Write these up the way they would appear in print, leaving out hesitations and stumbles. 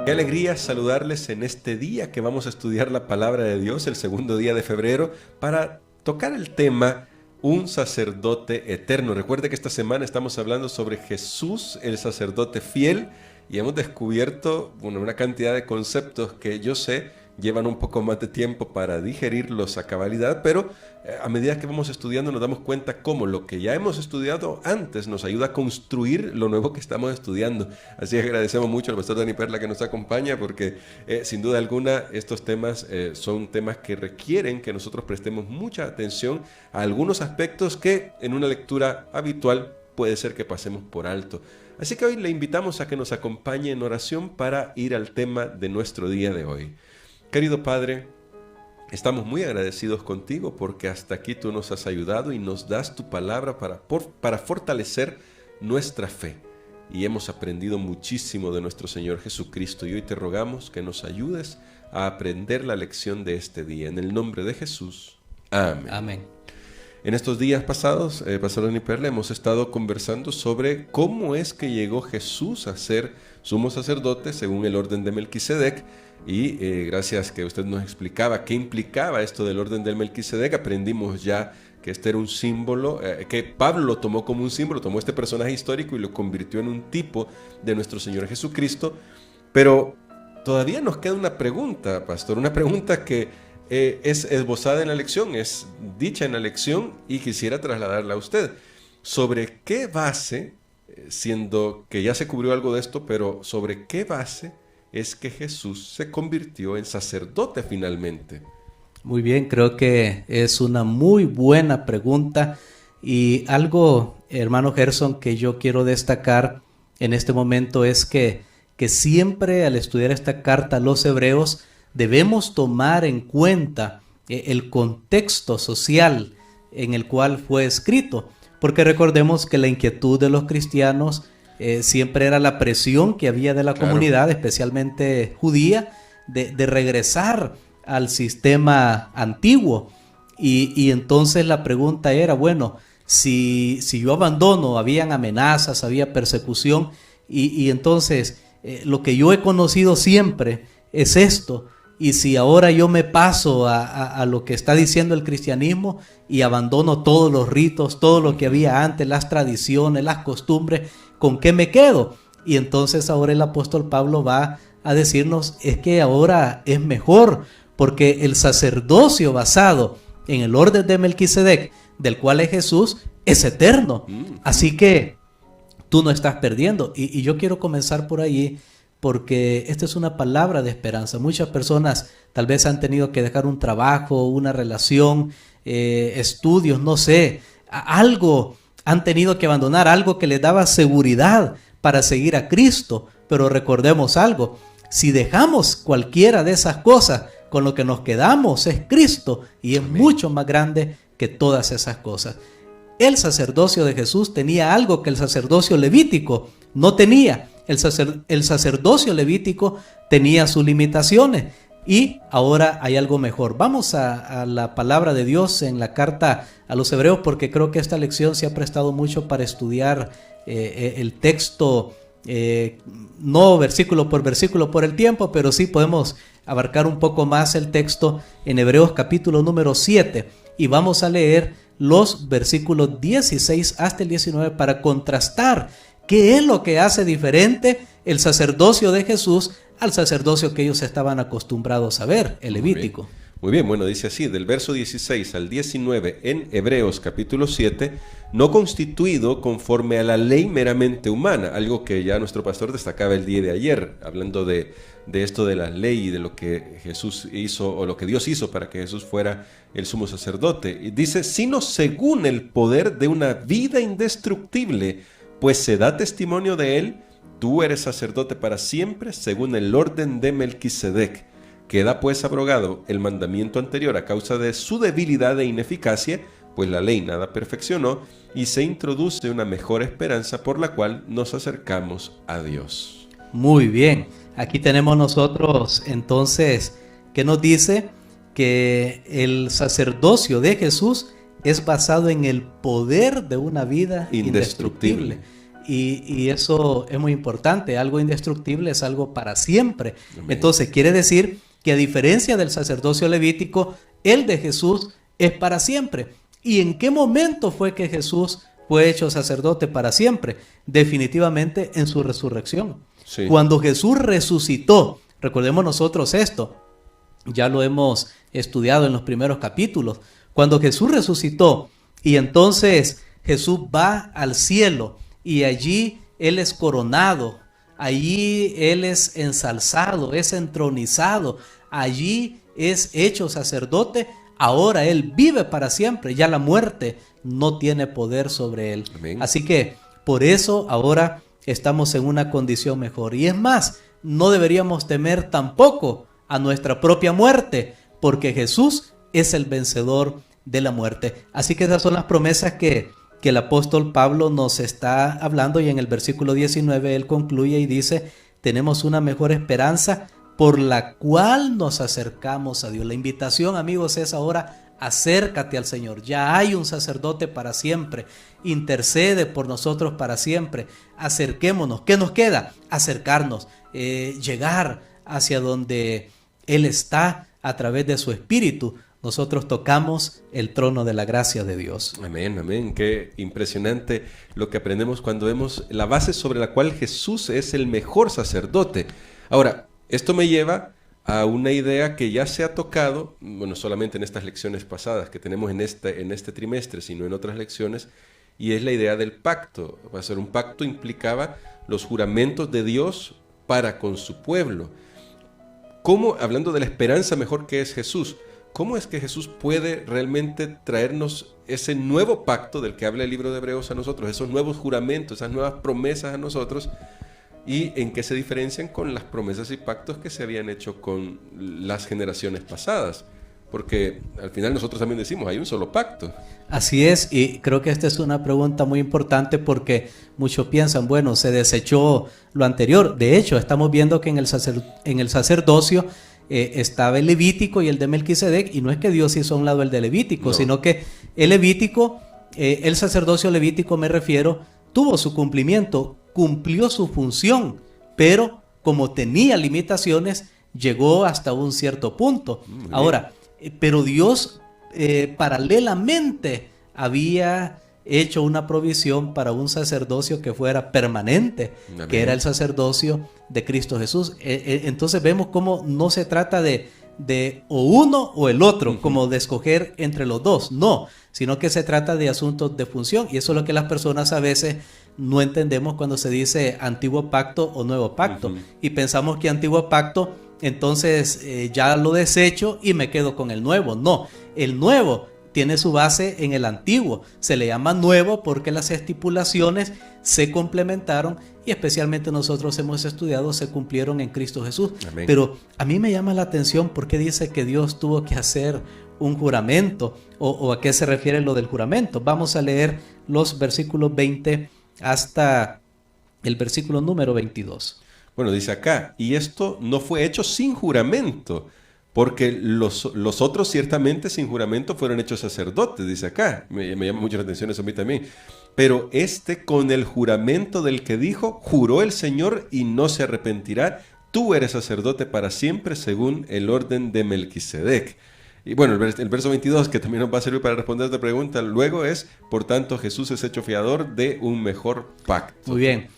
Qué alegría saludarles en este día que vamos a estudiar la palabra de Dios, el segundo día de febrero, para tocar el tema Un sacerdote eterno. Recuerde que esta semana estamos hablando sobre Jesús, el sacerdote fiel, y hemos descubierto una cantidad de conceptos que yo sé llevan un poco más de tiempo para digerirlos a cabalidad, pero a medida que vamos estudiando nos damos cuenta cómo lo que ya hemos estudiado antes nos ayuda a construir lo nuevo que estamos estudiando. Así que agradecemos mucho al pastor Dani Perla que nos acompaña, porque sin duda alguna estos temas son temas que requieren que nosotros prestemos mucha atención a algunos aspectos que en una lectura habitual puede ser que pasemos por alto. Así que hoy le invitamos a que nos acompañe en oración para ir al tema de nuestro día de hoy. Querido Padre, estamos muy agradecidos contigo porque hasta aquí tú nos has ayudado y nos das tu palabra para fortalecer nuestra fe. Y hemos aprendido muchísimo de nuestro Señor Jesucristo y hoy te rogamos que nos ayudes a aprender la lección de este día. En el nombre de Jesús. Amén. Amén. En estos días pasados, Pastor Dani Perla, hemos estado conversando sobre cómo es que llegó Jesús a ser sumo sacerdote según el orden de Melquisedec. Y gracias que usted nos explicaba qué implicaba esto del orden del Melquisedec, aprendimos ya que este era un símbolo, que Pablo lo tomó como un símbolo, tomó este personaje histórico y lo convirtió en un tipo de nuestro Señor Jesucristo. Pero todavía nos queda una pregunta, pastor, una pregunta que es esbozada en la lección, es dicha en la lección y quisiera trasladarla a usted. ¿Sobre qué base, siendo que ya se cubrió algo de esto, pero sobre qué base es que Jesús se convirtió en sacerdote finalmente? Muy bien, creo que es una muy buena pregunta y algo, hermano Gerson, que yo quiero destacar en este momento es que siempre al estudiar esta carta a los hebreos debemos tomar en cuenta el contexto social en el cual fue escrito, porque recordemos que la inquietud de los cristianos siempre era la presión que había de la comunidad, especialmente judía, de regresar al sistema antiguo. Y entonces la pregunta era, bueno, si yo abandono, habían amenazas, había persecución, y entonces lo que yo he conocido siempre es esto. Y si ahora yo me paso a lo que está diciendo el cristianismo y abandono todos los ritos, todo lo que había antes, las tradiciones, las costumbres, ¿con qué me quedo? Y entonces ahora el apóstol Pablo va a decirnos es que ahora es mejor, porque el sacerdocio basado en el orden de Melquisedec, del cual es Jesús, es eterno. Así que tú no estás perdiendo. Y yo quiero comenzar por allí, porque esta es una palabra de esperanza. Muchas personas tal vez han tenido que dejar un trabajo, una relación, estudios, no sé, algo han tenido que abandonar, algo que les daba seguridad para seguir a Cristo. Pero recordemos algo, si dejamos cualquiera de esas cosas, con lo que nos quedamos es Cristo, y es mucho más grande que todas esas cosas. El sacerdocio de Jesús tenía algo que el sacerdocio levítico no tenía. El sacerdocio levítico tenía sus limitaciones y ahora hay algo mejor. Vamos a la palabra de Dios en la carta a los hebreos, porque creo que esta lección se ha prestado mucho para estudiar el texto, no versículo por el tiempo, pero sí podemos abarcar un poco más el texto en Hebreos capítulo número 7 y vamos a leer los versículos 16 hasta el 19 para contrastar qué es lo que hace diferente el sacerdocio de Jesús al sacerdocio que ellos estaban acostumbrados a ver, el levítico. Muy bien, bueno, dice así, del verso 16 al 19 en Hebreos capítulo 7, no constituido conforme a la ley meramente humana, algo que ya nuestro pastor destacaba el día de ayer, hablando de esto de la ley y de lo que Jesús hizo, o lo que Dios hizo para que Jesús fuera el sumo sacerdote. Y dice, sino según el poder de una vida indestructible, pues se da testimonio de él, tú eres sacerdote para siempre, según el orden de Melquisedec. Queda pues abrogado el mandamiento anterior a causa de su debilidad e ineficacia, pues la ley nada perfeccionó, y se introduce una mejor esperanza por la cual nos acercamos a Dios. Muy bien, aquí tenemos nosotros entonces que nos dice que el sacerdocio de Jesús es basado en el poder de una vida indestructible. y eso es muy importante. Algo indestructible es algo para siempre. Amén. Entonces quiere decir que a diferencia del sacerdocio levítico, el de Jesús es para siempre. ¿Y en qué momento fue que Jesús fue hecho sacerdote para siempre? Definitivamente en su resurrección. Sí. Cuando Jesús resucitó, recordemos nosotros esto, ya lo hemos estudiado en los primeros capítulos. Cuando Jesús resucitó y entonces Jesús va al cielo y allí Él es coronado, allí Él es ensalzado, es entronizado, allí es hecho sacerdote, ahora Él vive para siempre, ya la muerte no tiene poder sobre Él. Amén. Así que por eso ahora estamos en una condición mejor. Y es más, no deberíamos temer tampoco a nuestra propia muerte, porque Jesús es el vencedor de la muerte. Así que esas son las promesas que el apóstol Pablo nos está hablando, y en el versículo 19 él concluye y dice: tenemos una mejor esperanza por la cual nos acercamos a Dios. La invitación, amigos, es ahora: acércate al Señor. Ya hay un sacerdote para siempre, intercede por nosotros para siempre. Acerquémonos. ¿Qué nos queda? Acercarnos, llegar hacia donde Él está a través de su Espíritu. Nosotros tocamos el trono de la gracia de Dios. Amén, amén. Qué impresionante lo que aprendemos cuando vemos la base sobre la cual Jesús es el mejor sacerdote. Ahora, esto me lleva a una idea que ya se ha tocado, bueno, solamente en estas lecciones pasadas que tenemos en este trimestre, sino en otras lecciones, y es la idea del pacto. Va a ser un pacto, implicaba los juramentos de Dios para con su pueblo. ¿Cómo, hablando de la esperanza mejor que es Jesús, cómo es que Jesús puede realmente traernos ese nuevo pacto del que habla el libro de Hebreos a nosotros, esos nuevos juramentos, esas nuevas promesas a nosotros, y en qué se diferencian con las promesas y pactos que se habían hecho con las generaciones pasadas? Porque al final nosotros también decimos, hay un solo pacto. Así es, y creo que esta es una pregunta muy importante, porque muchos piensan, bueno, se desechó lo anterior. De hecho, estamos viendo que en el sacerdocio estaba el Levítico y el de Melquisedec, y no es que Dios hizo a un lado el de Levítico, No. sino que el Levítico, el sacerdocio levítico me refiero, tuvo su cumplimiento, cumplió su función, pero como tenía limitaciones, llegó hasta un cierto punto. Ahora, pero Dios paralelamente había hecho una provisión para un sacerdocio que fuera permanente, Amén. que era el sacerdocio de Cristo Jesús. Entonces vemos cómo no se trata de o uno o el otro, como de escoger entre los dos, no, sino que se trata de asuntos de función, y eso es lo que las personas a veces no entendemos cuando se dice antiguo pacto o nuevo pacto, y pensamos que antiguo pacto, entonces ya lo desecho y me quedo con el nuevo. No, el nuevo tiene su base en el antiguo. Se le llama nuevo porque las estipulaciones se complementaron, y especialmente nosotros hemos estudiado, se cumplieron en Cristo Jesús. Amén. Pero a mí me llama la atención porque dice que Dios tuvo que hacer un juramento, o a qué se refiere lo del juramento. Vamos a leer los versículos 20 hasta el versículo número 22. Bueno, dice acá, y esto no fue hecho sin juramento, porque los otros ciertamente sin juramento fueron hechos sacerdotes, dice acá. Me llama mucho la atención eso a mí también. Pero con el juramento del que dijo, juró el Señor y no se arrepentirá, tú eres sacerdote para siempre según el orden de Melquisedec. Y bueno, el verso 22, que también nos va a servir para responder esta pregunta, luego es, por tanto, Jesús es hecho fiador de un mejor pacto. Muy bien,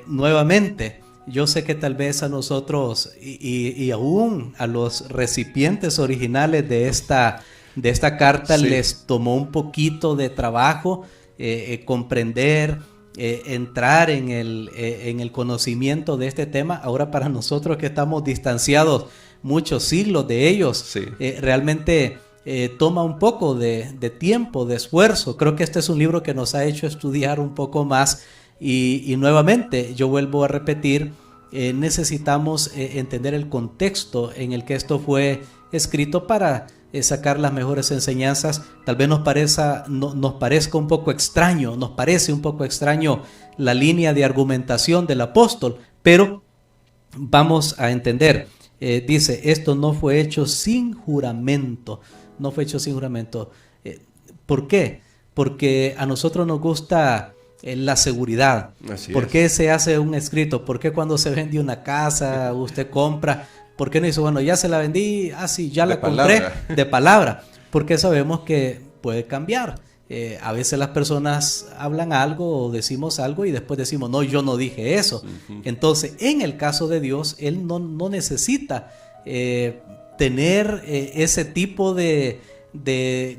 nuevamente, yo sé que tal vez a nosotros y aún a los recipientes originales de esta carta, sí, les tomó un poquito de trabajo comprender, entrar en el conocimiento de este tema. Ahora, para nosotros que estamos distanciados muchos siglos de ellos, sí, realmente toma un poco de tiempo, de esfuerzo. Creo que este es un libro que nos ha hecho estudiar un poco más, y nuevamente yo vuelvo a repetir, necesitamos entender el contexto en el que esto fue escrito para sacar las mejores enseñanzas. Tal vez nos parezca un poco extraño, nos parece un poco extraño la línea de argumentación del apóstol, pero vamos a entender. Dice, esto no fue hecho sin juramento, no fue hecho sin juramento. ¿Por qué? Porque a nosotros nos gusta la seguridad. Así ¿Por es. qué se hace un escrito? ¿Por qué cuando se vende una casa, usted compra? ¿Por qué no dice, bueno, ya se la vendí, sí, ya De la compré, palabra. de palabra? Porque sabemos que puede cambiar. A veces las personas hablan algo o decimos algo y después decimos, no, yo no dije eso. Entonces, en el caso de Dios, Él no necesita tener ese tipo de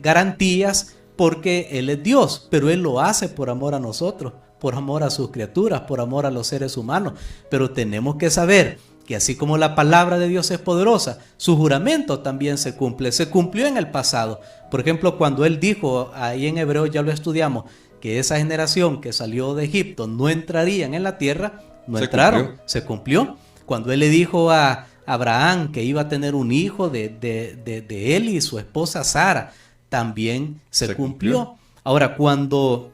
garantías, porque Él es Dios, pero Él lo hace por amor a nosotros, por amor a sus criaturas, por amor a los seres humanos. Pero tenemos que saber que así como la palabra de Dios es poderosa, su juramento también se cumple. Se cumplió en el pasado. Por ejemplo, cuando Él dijo, ahí en Hebreos ya lo estudiamos, que esa generación que salió de Egipto no entrarían en la tierra, no entraron, se cumplió. Cuando Él le dijo a Abraham que iba a tener un hijo de él y su esposa Sara, también se cumplió. Ahora, cuando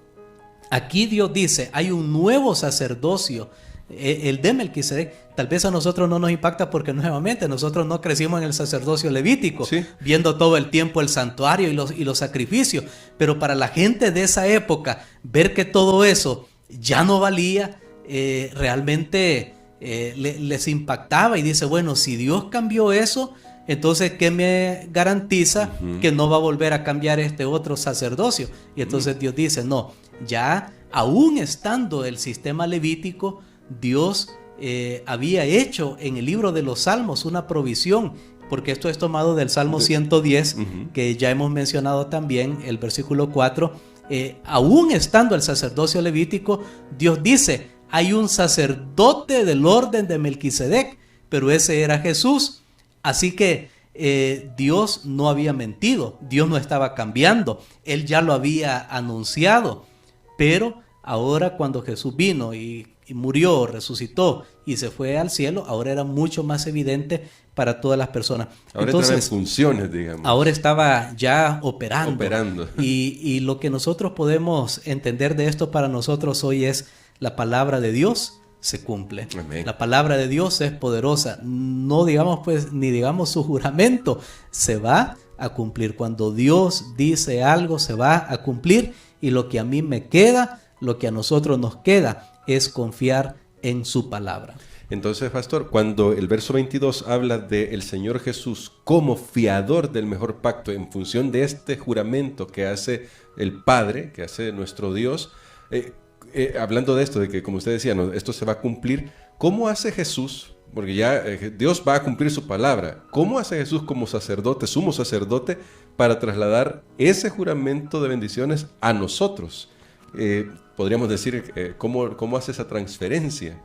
aquí Dios dice, hay un nuevo sacerdocio, el de Melquisedec, tal vez a nosotros no nos impacta porque nuevamente nosotros no crecimos en el sacerdocio levítico, sí, viendo todo el tiempo el santuario y los sacrificios, pero para la gente de esa época, ver que todo eso ya no valía, realmente les impactaba, y dice, bueno, si Dios cambió eso, entonces ¿qué me garantiza que no va a volver a cambiar este otro sacerdocio? Y entonces Dios dice, no, ya aún estando el sistema levítico, Dios había hecho en el libro de los Salmos una provisión, porque esto es tomado del Salmo 110, que ya hemos mencionado también, el versículo 4, aún estando el sacerdocio levítico, Dios dice, hay un sacerdote del orden de Melquisedec, pero ese era Jesús. Así que Dios no había mentido, Dios no estaba cambiando, Él ya lo había anunciado, pero ahora cuando Jesús vino y murió, resucitó y se fue al cielo, ahora era mucho más evidente para todas las personas. Ahora entonces, entraba en funciones, digamos. Ahora estaba ya operando. Operando. Y lo que nosotros podemos entender de esto para nosotros hoy es la palabra de Dios se cumple. Amén. La palabra de Dios es poderosa. No digamos pues, ni digamos su juramento, se va a cumplir. Cuando Dios dice algo, se va a cumplir. Y lo que a mí me queda, lo que a nosotros nos queda, es confiar en su palabra. Entonces, pastor, cuando el verso 22 habla del Señor Jesús como fiador del mejor pacto en función de este juramento que hace el Padre, que hace nuestro Dios, hablando de esto, de que como usted decía, no, esto se va a cumplir, ¿cómo hace Jesús? Porque ya Dios va a cumplir su palabra. ¿Cómo hace Jesús como sacerdote, sumo sacerdote, para trasladar ese juramento de bendiciones a nosotros? Podríamos decir, ¿cómo hace esa transferencia?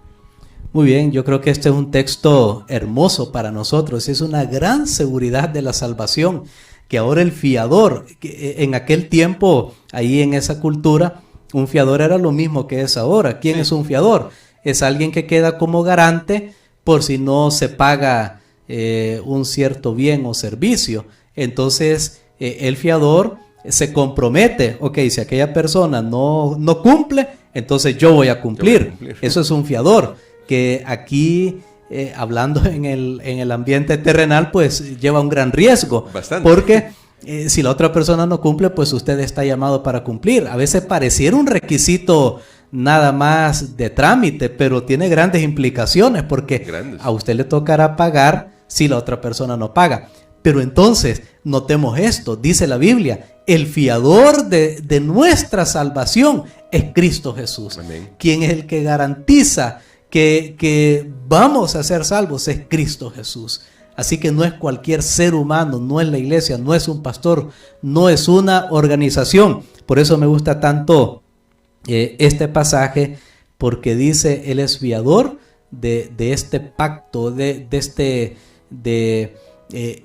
Muy bien, yo creo que este es un texto hermoso para nosotros. Es una gran seguridad de la salvación, que ahora el fiador, que en aquel tiempo, ahí en esa cultura, un fiador era lo mismo que es ahora. ¿Quién es un fiador? Es alguien que queda como garante por si no se paga un cierto bien o servicio. Entonces, el fiador se compromete, ok, si aquella persona no cumple, entonces yo voy a cumplir. Eso es un fiador, que aquí, hablando en el ambiente terrenal, pues lleva un gran riesgo. Bastante. Porque si la otra persona no cumple, pues usted está llamado para cumplir. A veces pareciera un requisito nada más de trámite, pero tiene grandes implicaciones, porque a usted le tocará pagar si la otra persona no paga. Pero entonces, notemos esto, dice la Biblia, el fiador de nuestra salvación es Cristo Jesús. Amén. Quien es el que garantiza que vamos a ser salvos es Cristo Jesús. Así que no es cualquier ser humano, no es la iglesia, no es un pastor, no es una organización. Por eso me gusta tanto este pasaje, porque dice, Él es fiador de este pacto, de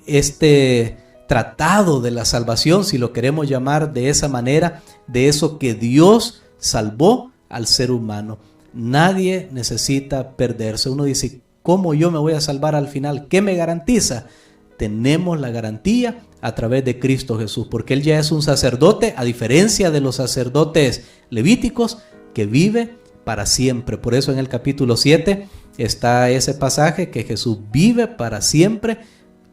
este tratado de la salvación, si lo queremos llamar de esa manera, de eso que Dios salvó al ser humano. Nadie necesita perderse. Uno dice, ¿cómo yo me voy a salvar al final? ¿Qué me garantiza? Tenemos la garantía a través de Cristo Jesús, porque Él ya es un sacerdote, a diferencia de los sacerdotes levíticos, que vive para siempre. Por eso en el capítulo 7 está ese pasaje, que Jesús vive para siempre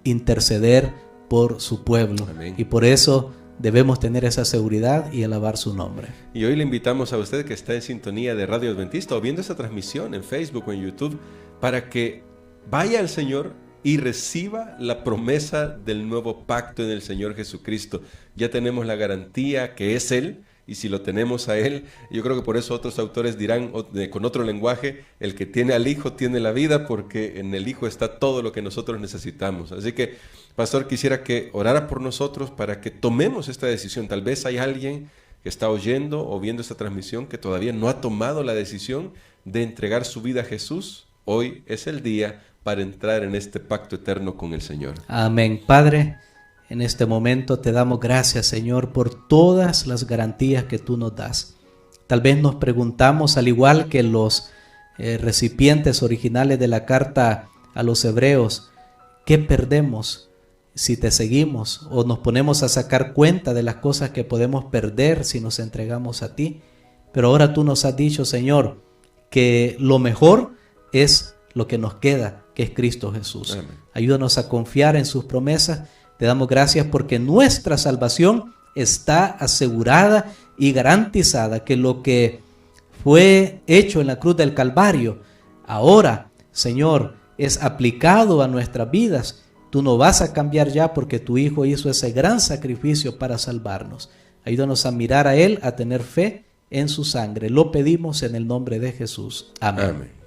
interceder por su pueblo. Amén. Y por eso debemos tener esa seguridad y alabar su nombre. Y hoy le invitamos a usted que está en sintonía de Radio Adventista o viendo esta transmisión en Facebook o en YouTube para que vaya al Señor y reciba la promesa del nuevo pacto en el Señor Jesucristo. Ya tenemos la garantía que es Él, y si lo tenemos a Él, yo creo que por eso otros autores dirán con otro lenguaje, el que tiene al Hijo tiene la vida, porque en el Hijo está todo lo que nosotros necesitamos. Así que, pastor, quisiera que orara por nosotros para que tomemos esta decisión. Tal vez hay alguien que está oyendo o viendo esta transmisión que todavía no ha tomado la decisión de entregar su vida a Jesús. Hoy es el día para entrar en este pacto eterno con el Señor. Amén. Padre, en este momento te damos gracias, Señor, por todas las garantías que tú nos das. Tal vez nos preguntamos, al igual que los recipientes originales de la carta a los hebreos, ¿qué perdemos si te seguimos? O nos ponemos a sacar cuenta de las cosas que podemos perder si nos entregamos a ti. Pero ahora tú nos has dicho, Señor, que lo mejor es lo que nos queda, que es Cristo Jesús. Amén. Ayúdanos a confiar en sus promesas. Te damos gracias porque nuestra salvación está asegurada y garantizada, que lo que fue hecho en la cruz del Calvario, ahora, Señor, es aplicado a nuestras vidas. Tú no vas a cambiar ya porque tu Hijo hizo ese gran sacrificio para salvarnos. Ayúdanos a mirar a Él, a tener fe en su sangre. Lo pedimos en el nombre de Jesús. Amén. Amén.